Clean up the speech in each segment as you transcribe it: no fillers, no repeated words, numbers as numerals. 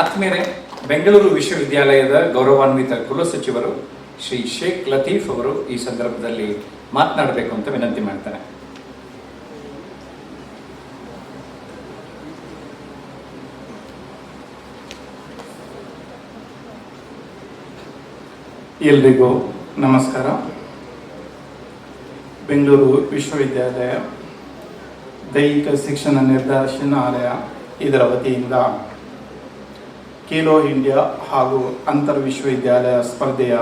ಆತ್ಮೀಯರೇ, ಬೆಂಗಳೂರು ವಿಶ್ವವಿದ್ಯಾಲಯದ ಗೌರವಾನ್ವಿತ ಕುಲಸಚಿವರು ಶ್ರೀ ಶೇಖ್ ಲತೀಫ್ ಅವರು ಈ ಸಂದರ್ಭದಲ್ಲಿ ಮಾತನಾಡಬೇಕು ಅಂತ ವಿನಂತಿ ಮಾಡ್ತಾರೆ. ಎಲ್ರಿಗೂ ನಮಸ್ಕಾರ. ಬೆಂಗಳೂರು ವಿಶ್ವವಿದ್ಯಾಲಯ ದೈಹಿಕ ಶಿಕ್ಷಣ ನಿರ್ದೇಶನಾಲಯ ಇದರ ವತಿಯಿಂದ ಖೇಲೋ ಇಂಡಿಯಾ ಹಾಗೂ ಅಂತರ್ ವಿಶ್ವವಿದ್ಯಾಲಯ ಸ್ಪರ್ಧೆಯ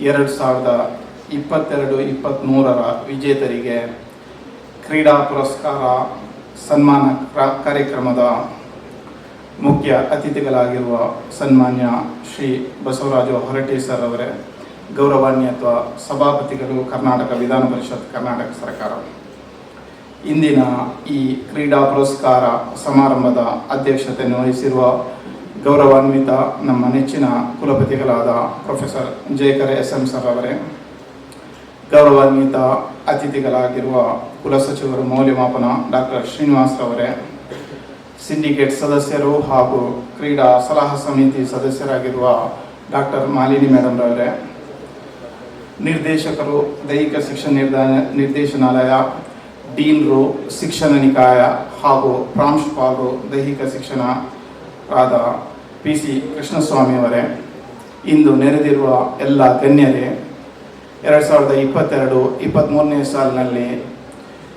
2022-23 ವಿಜೇತರಿಗೆ ಕ್ರೀಡಾ ಪುರಸ್ಕಾರ ಸನ್ಮಾನ ಕಾರ್ಯಕ್ರಮದ ಮುಖ್ಯ ಅತಿಥಿಗಳಾಗಿರುವ ಸನ್ಮಾನ್ಯ ಶ್ರೀ ಬಸವರಾಜ ಹೊರಟ್ಟಿ ಸರ್ ಅವರೇ, ಗೌರವಾನ್ವಿತ ಸಭಾಪತಿಗಳು, ಕರ್ನಾಟಕ ವಿಧಾನ ಪರಿಷತ್, ಕರ್ನಾಟಕ ಸರ್ಕಾರ, ಇಂದಿನ ಈ ಕ್ರೀಡಾ ಪುರಸ್ಕಾರ ಸಮಾರಂಭದ ಅಧ್ಯಕ್ಷತೆಯನ್ನು ವಹಿಸಿರುವ ಗೌರವಾನ್ವಿತ ನಮ್ಮ ನೆಚ್ಚಿನ ಕುಲಪತಿಗಳಾದ ಪ್ರೊಫೆಸರ್ ಜಯಕರ್ SM ಸರ್ ಅವರೇ, ಗೌರವಾನ್ವಿತ ಅತಿಥಿಗಳಾಗಿರುವ ಕುಲಸಚಿವರು ಮೌಲ್ಯಮಾಪನ ಡಾಕ್ಟರ್ ಶ್ರೀನಿವಾಸ್ ಅವರೇ, ಸಿಂಡಿಕೇಟ್ ಸದಸ್ಯರು ಹಾಗೂ ಕ್ರೀಡಾ ಸಲಹಾ ಸಮಿತಿ ಸದಸ್ಯರಾಗಿರುವ ಡಾಕ್ಟರ್ ಮಾಲಿನಿ ಮೇಡಮ್ ರವರೇ, ನಿರ್ದೇಶಕರು ದೈಹಿಕ ಶಿಕ್ಷಣ ನಿರ್ದೇಶನಾಲಯ, ಡೀನ್ರು ಶಿಕ್ಷಣ ನಿಕಾಯ ಹಾಗೂ ಪ್ರಾಂಶುಪಾಲರು ದೈಹಿಕ ಶಿಕ್ಷಣರಾದ PC ಕೃಷ್ಣಸ್ವಾಮಿ ಅವರೇ, ಇಂದು ನೆರೆದಿರುವ ಎಲ್ಲ ಗಣ್ಯರೇ, 2022-23 ಸಾಲಿನಲ್ಲಿ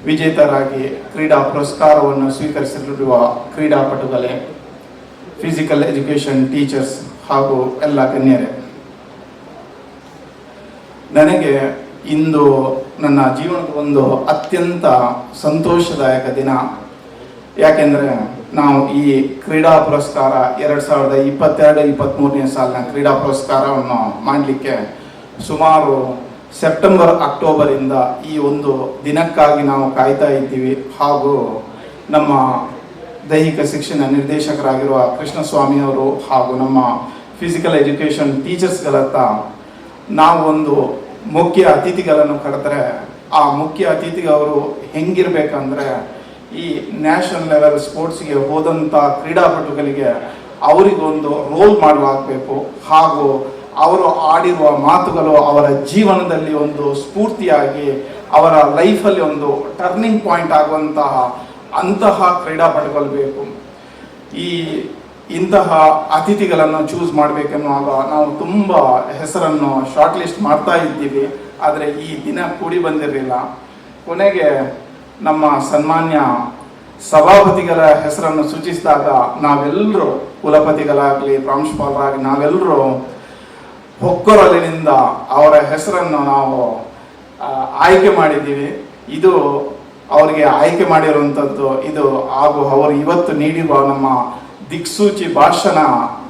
ವಿಜೇತರಾಗಿ ಕ್ರೀಡಾ ಪುರಸ್ಕಾರವನ್ನು ಸ್ವೀಕರಿಸಲಿರುವ ಕ್ರೀಡಾಪಟುಗಳೇ, ಫಿಸಿಕಲ್ ಎಜುಕೇಷನ್ ಟೀಚರ್ಸ್ ಹಾಗೂ ಎಲ್ಲ ಗಣ್ಯರೇ, ನನಗೆ ಇಂದು ನನ್ನ ಜೀವನದ ಒಂದು ಅತ್ಯಂತ ಸಂತೋಷದಾಯಕ ದಿನ. ಯಾಕೆಂದರೆ ನಾವು ಈ ಕ್ರೀಡಾ ಪುರಸ್ಕಾರ 2022-23 ಸಾಲಿನ ಕ್ರೀಡಾ ಪುರಸ್ಕಾರವನ್ನು ಮಾಡಲಿಕ್ಕೆ ಸುಮಾರು ಸೆಪ್ಟೆಂಬರ್ ಅಕ್ಟೋಬರಿಂದ ಈ ಒಂದು ದಿನಕ್ಕಾಗಿ ನಾವು ಕಾಯ್ತಾ ಇದ್ದೀವಿ. ಹಾಗೂ ನಮ್ಮ ದೈಹಿಕ ಶಿಕ್ಷಣ ನಿರ್ದೇಶಕರಾಗಿರುವ ಕೃಷ್ಣಸ್ವಾಮಿ ಅವರು ಹಾಗೂ ನಮ್ಮ ಫಿಸಿಕಲ್ ಎಜುಕೇಷನ್ ಟೀಚರ್ಸ್ಗಳತ್ತ ನಾವು ಒಂದು ಮುಖ್ಯ ಅತಿಥಿಗಳನ್ನು ಕರೆದರೆ, ಆ ಮುಖ್ಯ ಅತಿಥಿಗವರು ಹೆಂಗಿರ್ಬೇಕಂದ್ರೆ, ಈ ನ್ಯಾಷನಲ್ ಲೆವೆಲ್ ಸ್ಪೋರ್ಟ್ಸ್ಗೆ ಹೋದಂಥ ಕ್ರೀಡಾಪಟುಗಳಿಗೆ ಅವರಿಗೊಂದು ರೋಲ್ ಮಾಡಲಾಗಬೇಕು. ಹಾಗೂ ಅವರು ಆಡಿರುವ ಮಾತುಗಳು ಅವರ ಜೀವನದಲ್ಲಿ ಒಂದು ಸ್ಫೂರ್ತಿಯಾಗಿ ಅವರ ಲೈಫಲ್ಲಿ ಒಂದು ಟರ್ನಿಂಗ್ ಪಾಯಿಂಟ್ ಆಗುವಂತಹ ಕ್ರೀಡಾಪಟುಗಳು ಬೇಕು. ಇಂತಹ ಅತಿಥಿಗಳನ್ನು ಚೂಸ್ ಮಾಡಬೇಕೆನ್ನುವಾಗ ನಾವು ತುಂಬ ಹೆಸರನ್ನು ಶಾರ್ಟ್ ಲಿಸ್ಟ್ ಮಾಡ್ತಾ ಇದ್ದೀವಿ. ಆದರೆ ಈ ದಿನ ಕೂಡಿ ಬಂದಿರಲಿಲ್ಲ. ಕೊನೆಗೆ ನಮ್ಮ ಸನ್ಮಾನ್ಯ ಸಭಾಪತಿಗಳ ಹೆಸರನ್ನು ಸೂಚಿಸಿದಾಗ ನಾವೆಲ್ಲರೂ, ಕುಲಪತಿಗಳಾಗಲಿ ಪ್ರಾಂಶುಪಾಲರಾಗಿ ನಾವೆಲ್ಲರೂ ಹೊಕ್ಕರಲಿನಿಂದ ಅವರ ಹೆಸರನ್ನು ನಾವು ಆಯ್ಕೆ ಮಾಡಿದ್ದೀವಿ. ಇದು ಅವರಿಗೆ ಆಯ್ಕೆ ಮಾಡಿರುವಂಥದ್ದು ಇದು ಹಾಗೂ ಅವರು ಇವತ್ತು ನೀಡಿರುವ ನಮ್ಮ ದಿಕ್ಸೂಚಿ ಭಾಷಣ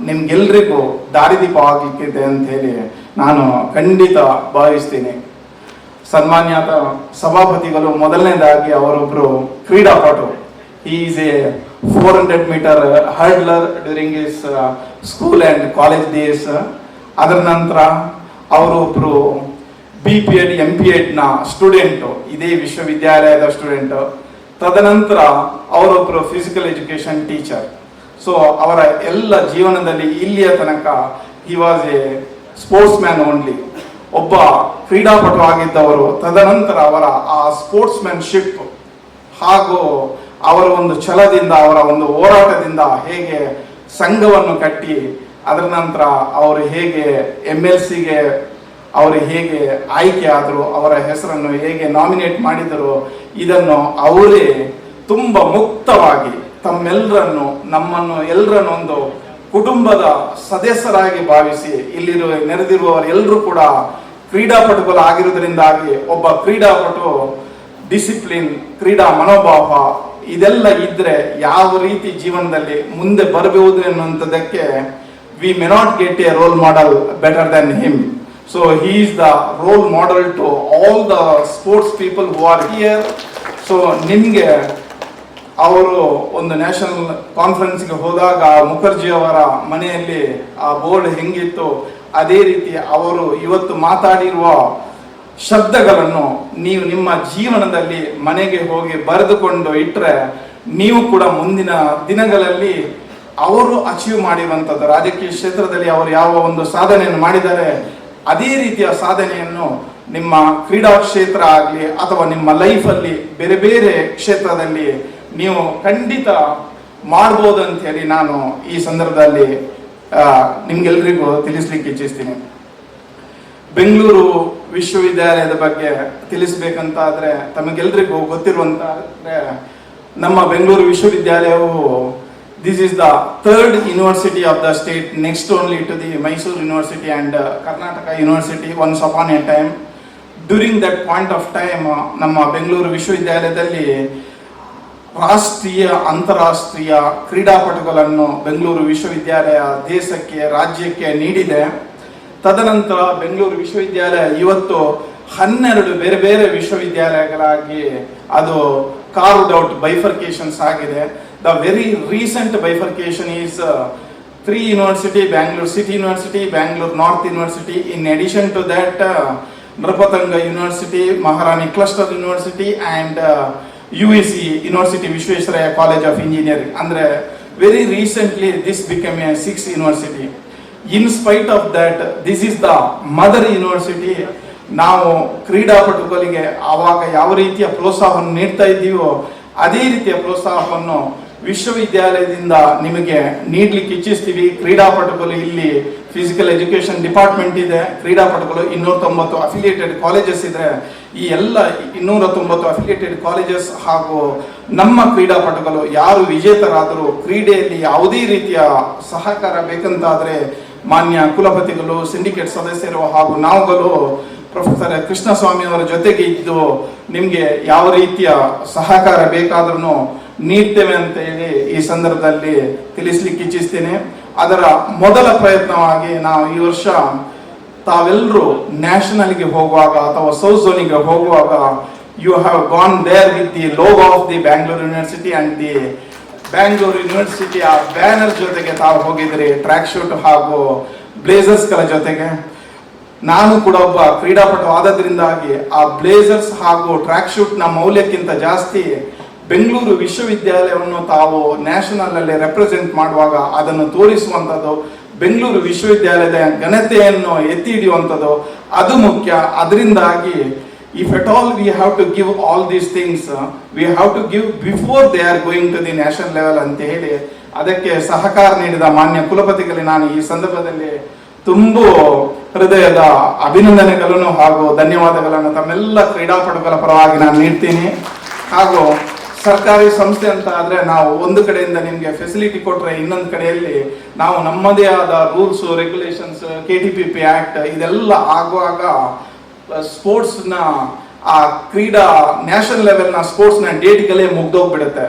ನಿಮ್ಗೆಲ್ರಿಗೂ ದಾರಿದೀಪವಾಗಲಿಕ್ಕಿದೆ ಅಂತ ಹೇಳಿ ನಾನು ಖಂಡಿತ ಭಾವಿಸ್ತೀನಿ. ಸನ್ಮಾನ್ಯ ಸಭಾಪತಿಗಳು, ಮೊದಲನೇದಾಗಿ ಅವರೊಬ್ಬರು ಕ್ರೀಡಾಪಟು. He is a 400 metre hurdler during his school and college days. ಅದರ ನಂತರ ಅವರೊಬ್ಬರು BPEd MPEdನ ಸ್ಟೂಡೆಂಟು, ಇದೇ ವಿಶ್ವವಿದ್ಯಾಲಯದ ಸ್ಟೂಡೆಂಟು. ತದನಂತರ ಅವರೊಬ್ಬರು ಫಿಸಿಕಲ್ ಎಜುಕೇಷನ್ ಟೀಚರ್. ಸೊ ಅವರ ಎಲ್ಲ ಜೀವನದಲ್ಲಿ ಇಲ್ಲಿಯ ತನಕ he was A sports man only, ಒಬ್ಬ ಕ್ರೀಡಾಪಟು ಆಗಿದ್ದವರು. ತದನಂತರ ಅವರ ಆ ಸ್ಪೋರ್ಟ್ಸ್ ಮ್ಯಾನ್ಶಿಪ್ ಹಾಗೂ ಅವರ ಒಂದು ಛಲದಿಂದ, ಅವರ ಒಂದು ಹೋರಾಟದಿಂದ ಹೇಗೆ ಸಂಘವನ್ನು ಕಟ್ಟಿ, ಅದರ ನಂತರ ಅವರು ಹೇಗೆ MLCಗೆ ಅವರು ಹೇಗೆ ಆಯ್ಕೆ ಆದರು, ಅವರ ಹೆಸರನ್ನು ಹೇಗೆ ನಾಮಿನೇಟ್ ಮಾಡಿದರು, ಇದನ್ನು ಅವರೇ ತುಂಬ ಮುಕ್ತವಾಗಿ ತಮ್ಮೆಲ್ಲರನ್ನು, ನಮ್ಮನ್ನು ಎಲ್ಲರನ್ನು ಒಂದು ಕುಟುಂಬದ ಸದಸ್ಯರಾಗಿ ಭಾವಿಸಿ, ನೆರೆದಿರುವವರೆಲ್ಲರೂ ಕೂಡ ಕ್ರೀಡಾಪಟುಗಳು ಆಗಿರುವುದರಿಂದಾಗಿ ಒಬ್ಬ ಕ್ರೀಡಾಪಟು ಡಿಸಿಪ್ಲಿನ್, ಕ್ರೀಡಾ ಮನೋಭಾವ ಇದೆಲ್ಲ ಇದ್ರೆ ಯಾವ ರೀತಿ ಜೀವನದಲ್ಲಿ ಮುಂದೆ ಬರಬಹುದು ಎನ್ನುವಂಥದ್ದಕ್ಕೆ we may not get a role model better than him. So he is the role model to all the sports people who are here. So ನಿಮಗೆ ಅವರು ಒಂದು ನ್ಯಾಷನಲ್ ಕಾನ್ಫರೆನ್ಸ್ಗೆ ಹೋದಾಗ ಮುಖರ್ಜಿ ಅವರ ಮನೆಯಲ್ಲಿ ಆ ಬೋರ್ಡ್ ಹೆಂಗಿತ್ತು, ಅದೇ ರೀತಿ ಅವರು ಇವತ್ತು ಮಾತಾಡಿರುವ ಶಬ್ದಗಳನ್ನು ನೀವು ನಿಮ್ಮ ಜೀವನದಲ್ಲಿ ಮನೆಗೆ ಹೋಗಿ ಬರೆದುಕೊಂಡು ಇಟ್ಟರೆ ನೀವು ಕೂಡ ಮುಂದಿನ ದಿನಗಳಲ್ಲಿ ಅವರು ಅಚೀವ್ ಮಾಡಿರುವಂಥದ್ದು, ರಾಜಕೀಯ ಕ್ಷೇತ್ರದಲ್ಲಿ ಅವರು ಯಾವ ಒಂದು ಸಾಧನೆಯನ್ನು ಮಾಡಿದ್ದಾರೆ ಅದೇ ರೀತಿಯ ಸಾಧನೆಯನ್ನು ನಿಮ್ಮ ಕ್ರೀಡಾ ಕ್ಷೇತ್ರ ಆಗಲಿ ಅಥವಾ ನಿಮ್ಮ ಲೈಫಲ್ಲಿ ಬೇರೆ ಬೇರೆ ಕ್ಷೇತ್ರದಲ್ಲಿ ನೀವು ಖಂಡಿತ ಮಾಡ್ಬೋದು ಅಂತ ಹೇಳಿ ನಾನು ಈ ಸಂದರ್ಭದಲ್ಲಿ ನಿಮ್ಗೆಲ್ರಿಗೂ ತಿಳಿಸ್ಲಿಕ್ಕೆ ಇಚ್ಛಿಸ್ತೀನಿ. ಬೆಂಗಳೂರು ವಿಶ್ವವಿದ್ಯಾಲಯದ ಬಗ್ಗೆ ತಿಳಿಸ್ಬೇಕಂತಾದ್ರೆ ತಮಗೆಲ್ರಿಗೂ ಗೊತ್ತಿರುವಂತಾದ್ರೆ ನಮ್ಮ ಬೆಂಗಳೂರು ವಿಶ್ವವಿದ್ಯಾಲಯವು this is the third university of the state, next only to the Mysore University and Karnataka University once upon a time. During that point of time ನಮ್ಮ ಬೆಂಗಳೂರು ವಿಶ್ವವಿದ್ಯಾಲಯದಲ್ಲಿ ರಾಷ್ಟ್ರೀಯ ಅಂತಾರಾಷ್ಟ್ರೀಯ ಕ್ರೀಡಾಪಟುಗಳನ್ನು ಬೆಂಗಳೂರು ವಿಶ್ವವಿದ್ಯಾಲಯ ದೇಶಕ್ಕೆ ರಾಜ್ಯಕ್ಕೆ ನೀಡಿದೆ. ತದನಂತರ ಬೆಂಗಳೂರು ವಿಶ್ವವಿದ್ಯಾಲಯ ಇವತ್ತು 12 ಬೇರೆ ಬೇರೆ ವಿಶ್ವವಿದ್ಯಾಲಯಗಳಾಗಿ ಅದು ಕಾರ್ವ್ಡ್ ಔಟ್ ಬೈಫರ್ಕೇಶನ್ಸ್ ಆಗಿದೆ. The very recent bifurcation is 3 university, Bangalore City University, Bangalore North University. In addition to that, Nrapatanga University, Maharani Cluster University and UEC, University Vishwesvaraya College of Engineering. Andre very recently this became a 6th university. In spite of that, this is the mother university. ನಾವು ಕ್ರೀಡಾಪಟುಗಳಿಗೆ ಆವಾಗ ಯಾವ ರೀತಿಯ ಪ್ರೋತ್ಸಾಹವನ್ನು ನೀಡ್ತಾ ಇದ್ದೀವೋ ಅದೇ ರೀತಿಯ ಪ್ರೋತ್ಸಾಹವನ್ನು ವಿಶ್ವವಿದ್ಯಾಲಯದಿಂದ ನಿಮಗೆ ನೀಡಲಿಕ್ಕೆ ಇಚ್ಛಿಸ್ತೀವಿ. ಕ್ರೀಡಾಪಟುಗಳು ಇಲ್ಲಿ ಫಿಸಿಕಲ್ ಎಜುಕೇಶನ್ ಡಿಪಾರ್ಟ್ಮೆಂಟ್ ಇದೆ, ಕ್ರೀಡಾಪಟುಗಳು 290 ಅಫಿಲಿಯೇಟೆಡ್ ಕಾಲೇಜಸ್ ಇದೆ. ಈ ಎಲ್ಲ 290 ಅಫಿಲಿಯೇಟೆಡ್ ಕಾಲೇಜಸ್ ಹಾಗೂ ನಮ್ಮ ಕ್ರೀಡಾಪಟುಗಳು ಯಾರು ವಿಜೇತರಾದರೂ ಕ್ರೀಡೆಯಲ್ಲಿ ಯಾವುದೇ ರೀತಿಯ ಸಹಕಾರ ಬೇಕಂತಾದ್ರೆ ಮಾನ್ಯ ಕುಲಪತಿಗಳು, ಸಿಂಡಿಕೇಟ್ ಸದಸ್ಯರು ಹಾಗೂ ನಾವುಗಳು ಪ್ರೊಫೆಸರ್ ಕೃಷ್ಣಸ್ವಾಮಿ ಅವರ ಜೊತೆಗೆ ಇದ್ದು ನಿಮಗೆ ಯಾವ ರೀತಿಯ ಸಹಕಾರ ಬೇಕಾದ್ರೂ ನೀಡ್ತೇವೆ ಅಂತ ಹೇಳಿ ಈ ಸಂದರ್ಭದಲ್ಲಿ ತಿಳಿಸ್ಲಿಕ್ಕೆ ಇಚ್ಛಿಸ್ತೇನೆ. ಅದರ ಮೊದಲ ಪ್ರಯತ್ನವಾಗಿ ನಾವು ಈ ವರ್ಷ ತಾವೆಲ್ಲರೂ ನ್ಯಾಷನಲ್ಗೆ ಹೋಗುವಾಗ ಅಥವಾ ಸೌತ್ ಝೋನಿಗೆ ಹೋಗುವಾಗ you have gone there with the logo of the Bangalore university and the Bangalore ಯೂನಿವರ್ಸಿಟಿಯ ಬ್ಯಾನರ್ ಜೊತೆಗೆ ತಾವು ಹೋಗಿದ್ರಿ, ಟ್ರ್ಯಾಕ್ ಶೂಟ್ ಹಾಗೂ ಬ್ಲೇಸರ್ಸ್ಗಳ ಜೊತೆಗೆ. ನಾನು ಕೂಡ ಒಬ್ಬ ಕ್ರೀಡಾಪಟು ಆದದ್ರಿಂದಾಗಿ ಆ ಬ್ಲೇಸರ್ಸ್ ಹಾಗೂ ಟ್ರ್ಯಾಕ್ ಶೂಟ್ ನ ಮೌಲ್ಯಕ್ಕಿಂತ ಜಾಸ್ತಿ ಬೆಂಗಳೂರು ವಿಶ್ವವಿದ್ಯಾಲಯವನ್ನು ತಾವು ನ್ಯಾಷನಲ್ ಅಲ್ಲಿ ರೆಪ್ರೆಸೆಂಟ್ ಮಾಡುವಾಗ ಅದನ್ನು ತೋರಿಸುವಂಥದ್ದು, ಬೆಂಗಳೂರು ವಿಶ್ವವಿದ್ಯಾಲಯದ ಘನತೆಯನ್ನು ಎತ್ತಿ ಹಿಡಿಯುವಂಥದ್ದು ಅದು ಮುಖ್ಯ. ಅದರಿಂದಾಗಿ if at all we have to give all these things we have to give before they are going to the national level ಅಂತ ಹೇಳಿ ಅದಕ್ಕೆ ಸಹಕಾರ ನೀಡಿದ ಮಾನ್ಯ ಕುಲಪತಿಗಳಿಗೆ ನಾನು ಈ ಸಂದರ್ಭದಲ್ಲಿ ತುಂಬು ಹೃದಯದ ಅಭಿನಂದನೆಗಳನ್ನು ಹಾಗೂ ಧನ್ಯವಾದಗಳನ್ನು ತಮ್ಮೆಲ್ಲ ಕ್ರೀಡಾಪಟುಗಳ ಪರವಾಗಿ ನಾನು ನೀಡ್ತೀನಿ. ಹಾಗೂ ಸರ್ಕಾರಿ ಸಂಸ್ಥೆ ಅಂತ ಆದ್ರೆ ನಾವು ಒಂದು ಕಡೆಯಿಂದ ನಿಮ್ಗೆ ಫೆಸಿಲಿಟಿ ಕೊಟ್ರೆ ಇನ್ನೊಂದು ಕಡೆಯಲ್ಲಿ ನಾವು ನಮ್ಮದೇ ಆದ ರೂಲ್ಸ್ ರೆಗ್ಯುಲೇಷನ್ಸ್ KTPP ಆಕ್ಟ್ ಇದೆಲ್ಲ ಆಗುವಾಗ ಸ್ಪೋರ್ಟ್ಸ್ ನ ಆ ಕ್ರೀಡಾ ನ್ಯಾಷನಲ್ ಲೆವೆಲ್ ನ ಸ್ಪೋರ್ಟ್ಸ್ ನ ಡೇಟ್ಗಳೇ ಮುಗ್ದೋಗ್ಬಿಡುತ್ತೆ.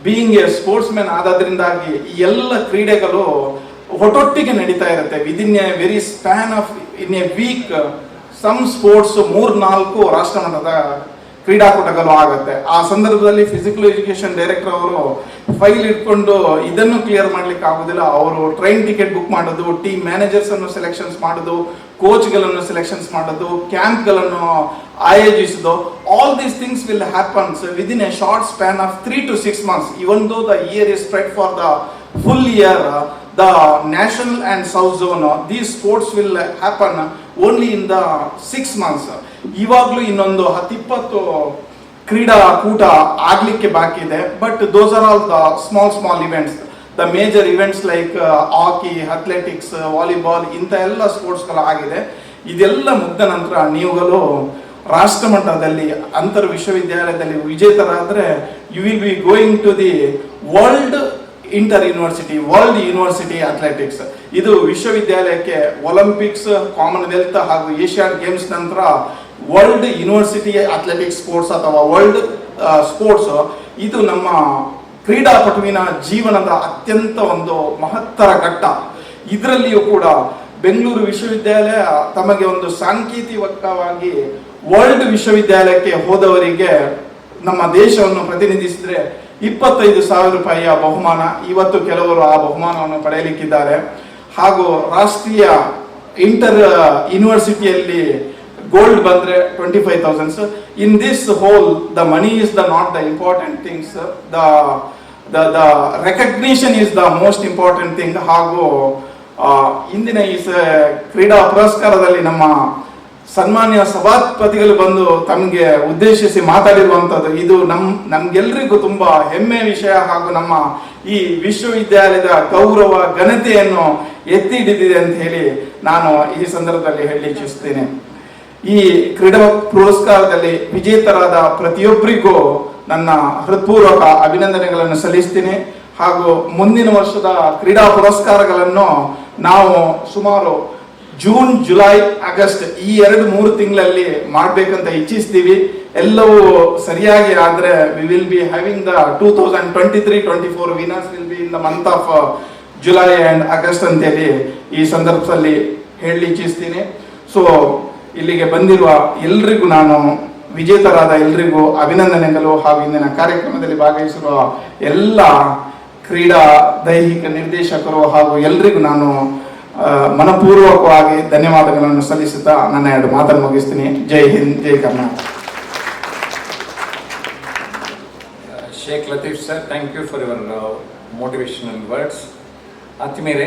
ಬೀಯಿಂಗ್ ಎ ಸ್ಪೋರ್ಟ್ಸ್ ಮ್ಯಾನ್ ಆದ್ರಿಂದಾಗಿ ಈ ಎಲ್ಲ ಕ್ರೀಡೆಗಳು ಒಟ್ಟೊಟ್ಟಿಗೆ ನಡೀತಾ ಇರುತ್ತೆ. Within a very span of in a week some sports 3-4 ರಾಷ್ಟ್ರ ಮಟ್ಟದ ಕ್ರೀಡಾಕೂಟಗಳು ಆಗುತ್ತೆ. ಆ ಸಂದರ್ಭದಲ್ಲಿ ಫಿಸಿಕಲ್ ಎಜುಕೇಶನ್ ಡೈರೆಕ್ಟರ್ ಅವರು ಫೈಲ್ ಇಟ್ಕೊಂಡು ಇದನ್ನು ಕ್ಲಿಯರ್ ಮಾಡ್ಲಿಕ್ಕೆ ಆಗುದಿಲ್ಲ. ಅವರು ಟ್ರೈನ್ ಟಿಕೆಟ್ ಬುಕ್ ಮಾಡೋದು, ಟೀಮ್ ಮ್ಯಾನೇಜರ್ಸ್ ಅನ್ನು ಸೆಲೆಕ್ಷನ್ಸ್ ಮಾಡೋದು, ಕೋಚ್ಗಳನ್ನು ಸೆಲೆಕ್ಷನ್ಸ್ ಮಾಡೋದು, ಕ್ಯಾಂಪ್ಗಳನ್ನು ಆಯೋಜಿಸೋದು, all these things will happens within a short span of 3 to 6 months. Even though the year is spread for the full year, the national and south zone, these sports will happen only in the 6 months. ಇವಾಗಲೂ ಇನ್ನೊಂದು 10-20 ಕ್ರೀಡಾಕೂಟ ಆಗ್ಲಿಕ್ಕೆ ಬಾಕಿ ಇದೆ. But those are all the small events. The major events like hockey, athletics, volleyball ಇಂಥ ಎಲ್ಲ ಸ್ಪೋರ್ಟ್ಸ್ಗಳು ಆಗಿದೆ. ಇದೆಲ್ಲ ಮುಗ್ದ ನಂತರ ನೀವುಗಳು ರಾಷ್ಟ್ರ ಮಟ್ಟದಲ್ಲಿ ಅಂತರ್ ವಿಶ್ವವಿದ್ಯಾಲಯದಲ್ಲಿ ವಿಜೇತರಾದ್ರೆ you will be going to the world world university athletics. ಇದು ವಿಶ್ವವಿದ್ಯಾಲಯಕ್ಕೆ ಒಲಿಂಪಿಕ್ಸ್, ಕಾಮನ್ವೆಲ್ತ್ ಹಾಗೂ ಏಷ್ಯಾಡ್ ಗೇಮ್ಸ್ ನಂತರ ವರ್ಲ್ಡ್ ಯೂನಿವರ್ಸಿಟಿ ಅಥ್ಲೆಟಿಕ್ಸ್ ಸ್ಪೋರ್ಟ್ಸ್ ಅಥವಾ ವರ್ಲ್ಡ್ ಸ್ಪೋರ್ಟ್ಸ್ ಇದು ನಮ್ಮ ಕ್ರೀಡಾಪಟುವಿನ ಜೀವನದ ಅತ್ಯಂತ ಒಂದು ಮಹತ್ತರ ಘಟ್ಟ. ಇದರಲ್ಲಿಯೂ ಕೂಡ ಬೆಂಗಳೂರು ವಿಶ್ವವಿದ್ಯಾಲಯ ತಮಗೆ ಒಂದು ಸಾಂಕೇತಿಕವಾಗಿ ವರ್ಲ್ಡ್ ವಿಶ್ವವಿದ್ಯಾಲಯಕ್ಕೆ ಹೋದವರಿಗೆ ನಮ್ಮ ದೇಶವನ್ನು ಪ್ರತಿನಿಧಿಸಿದ್ರೆ 25,000 ರೂಪಾಯಿಯ ಬಹುಮಾನ. ಇವತ್ತು ಕೆಲವರು ಆ ಬಹುಮಾನವನ್ನು ಪಡೆಯಲಿಕ್ಕಿದ್ದಾರೆ. ಹಾಗೂ ರಾಷ್ಟ್ರೀಯ ಇಂಟರ್ ಯೂನಿವರ್ಸಿಟಿಯಲ್ಲಿ ಗೋಲ್ಡ್ ಬಂದ್ರೆ 25,000. In this whole the money is the not the important things. The the recognition is the most important thing. ಹಾಗೂ ಇಂದಿನ ಈ ಕ್ರೀಡಾ ಪುರಸ್ಕಾರದಲ್ಲಿ ನಮ್ಮ ಸನ್ಮಾನ್ಯ ಸಭಾಪತಿಗಳು ಬಂದು ತಮಗೆ ಉದ್ದೇಶಿಸಿ ಮಾತಾಡಿರುವಂಥದ್ದು ಇದು ನಮ್ಗೆಲ್ರಿಗೂ ತುಂಬಾ ಹೆಮ್ಮೆ ವಿಷಯ ಹಾಗೂ ನಮ್ಮ ಈ ವಿಶ್ವವಿದ್ಯಾಲಯದ ಗೌರವ ಘನತೆಯನ್ನು ಎತ್ತಿ ಹಿಡಿದಿದೆ ಅಂತ ಹೇಳಿ ನಾನು ಈ ಸಂದರ್ಭದಲ್ಲಿ ಹೇಳಿ ಇಚ್ಛಿಸ್ತೇನೆ. ಈ ಕ್ರೀಡಾ ಪುರಸ್ಕಾರದಲ್ಲಿ ವಿಜೇತರಾದ ಪ್ರತಿಯೊಬ್ಬರಿಗೂ ನನ್ನ ಹೃತ್ಪೂರ್ವಕ ಅಭಿನಂದನೆಗಳನ್ನು ಸಲ್ಲಿಸ್ತೀನಿ. ಹಾಗೂ ಮುಂದಿನ ವರ್ಷದ ಕ್ರೀಡಾ ಪುರಸ್ಕಾರಗಳನ್ನು ನಾವು ಸುಮಾರು ಜೂನ್, ಜುಲೈ, ಆಗಸ್ಟ್ ಈ 2-3 ತಿಂಗಳಲ್ಲಿ ಮಾಡ್ಬೇಕಂತ ಇಚ್ಛಿಸ್ತೀವಿ. ಎಲ್ಲವೂ ಸರಿಯಾಗಿ ಆದ್ರೆ we will be having the 2023-24 winners will be in the month of July and August ಅಂತೇಳಿ ಈ ಸಂದರ್ಭದಲ್ಲಿ ಹೇಳಿ ಇಚ್ಛಿಸ್ತೀನಿ. ಸೊ ಇಲ್ಲಿಗೆ ಬಂದಿರುವ ಎಲ್ರಿಗೂ ನಾನು ವಿಜೇತರಾದ ಎಲ್ರಿಗೂ ಅಭಿನಂದನೆಗಳು ಹಾಗೂ ಇಂದಿನ ಕಾರ್ಯಕ್ರಮದಲ್ಲಿ ಭಾಗವಹಿಸಿರುವ ಎಲ್ಲ ಕ್ರೀಡಾ ದೈಹಿಕ ನಿರ್ದೇಶಕರು ಹಾಗೂ ಎಲ್ರಿಗೂ ನಾನು ಮನಪೂರ್ವಕವಾಗಿ ಧನ್ಯವಾದಗಳನ್ನು ಸಲ್ಲಿಸುತ್ತಾ ನನ್ನ 2 ಮಾತನ್ನು ಮುಗಿಸ್ತೀನಿ. ಜೈ ಹಿಂದ್, ಜೈ Karnataka. Sheikh Latif sir, thank you for your motivational words. ಆತ್ಮೀಯರೇ,